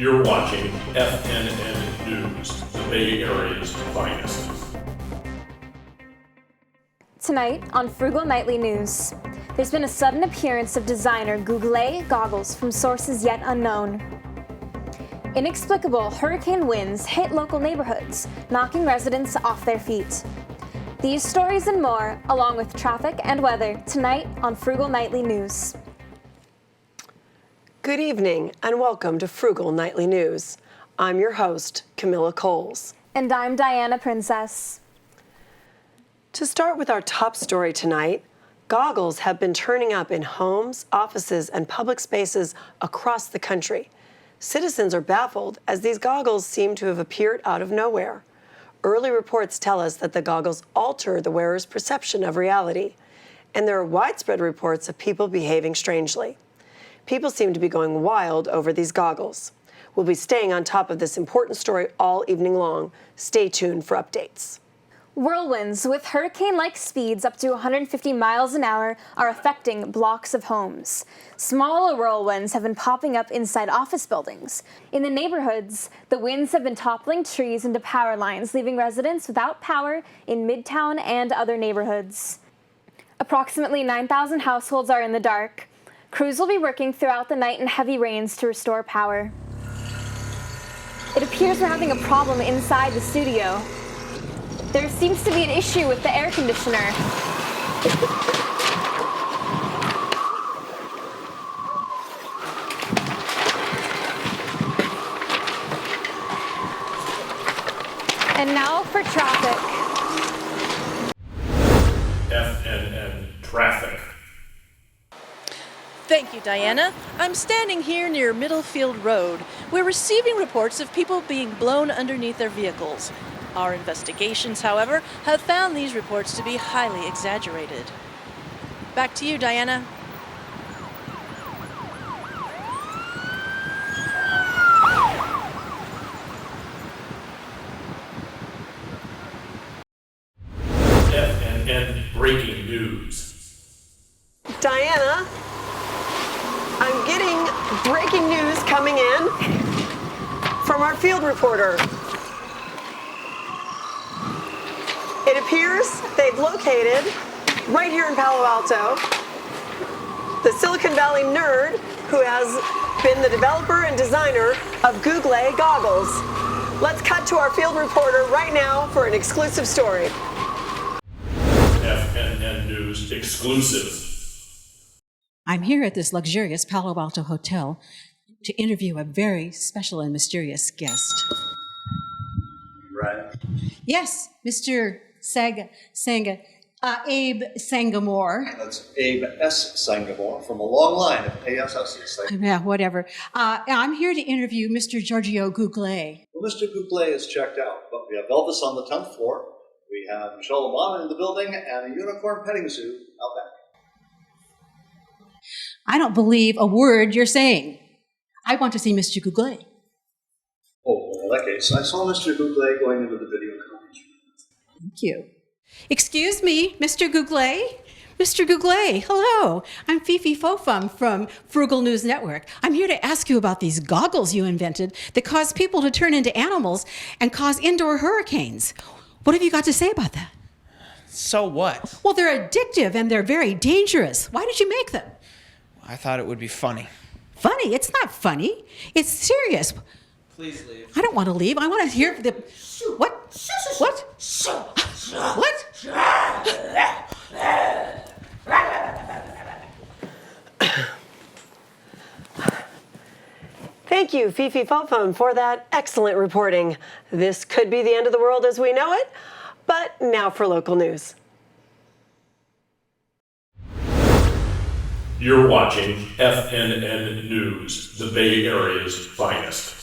You're watching FNN News, the Bay Area's finest. Tonight on Frugal Nightly News, there's been a sudden appearance of designer Google goggles from sources yet unknown. Inexplicable hurricane winds hit local neighborhoods, knocking residents off their feet. These stories and more, along with traffic and weather, tonight on Frugal Nightly News. Good evening and welcome to Frugal Nightly News. I'm your host, Camilla Coles. And I'm Diana Princess. To start with our top story tonight, goggles have been turning up in homes, offices, and public spaces across the country. Citizens are baffled as these goggles seem to have appeared out of nowhere. Early reports tell us that the goggles alter the wearer's perception of reality, and there are widespread reports of people behaving strangely. People seem to be going wild over these goggles. We'll be staying on top of this important story all evening long. Stay tuned for updates. Whirlwinds with hurricane-like speeds up to 150 miles an hour are affecting blocks of homes. Smaller whirlwinds have been popping up inside office buildings. In the neighborhoods, the winds have been toppling trees into power lines, leaving residents without power in Midtown and other neighborhoods. Approximately 9,000 households are in the dark. Crews will be working throughout the night in heavy rains to restore power. It appears we're having a problem inside the studio. There seems to be an issue with the air conditioner. And now for traffic. FNN Traffic. Thank you, Diana. I'm standing here near Middlefield Road. We're receiving reports of people being blown underneath their vehicles. Our investigations, however, have found these reports to be highly exaggerated. Back to you, Diana. FNN Breaking News. Diana, I'm getting breaking news coming in from our field reporter. It appears they've located, right here in Palo Alto, the Silicon Valley nerd who has been the developer and designer of Google goggles. Let's cut to our field reporter right now for an exclusive story. FNN News exclusive. I'm here at this luxurious Palo Alto hotel to interview a very special and mysterious guest. Right. Yes, Mr. Abe Sangamore. That's Abe S. Sangamore from a long line of ASSs. Yeah, whatever. I'm here to interview Mr. Giorgio Google. Well, Mr. Google is checked out, but we have Elvis on the 10th floor. We have Michelle Obama in the building and a unicorn petting zoo out back. I don't believe a word you're saying. I want to see Mr. Google. Oh, well, in that case, I saw Mr. Google going into the video conference room. Thank you. Excuse me, Mr. Google? Mr. Google, hello. I'm Fifi Fofum from Frugal News Network. I'm here to ask you about these goggles you invented that cause people to turn into animals and cause indoor hurricanes. What have you got to say about that? So what? Well, they're addictive and they're very dangerous. Why did you make them? I thought it would be funny. Funny? It's not funny. It's serious. Please leave. I don't want to leave. I want to hear the... What? What? What? Thank you, Fifi Fofum, for that excellent reporting. This could be the end of the world as we know it, but now for local news. You're watching FNN News, the Bay Area's finest.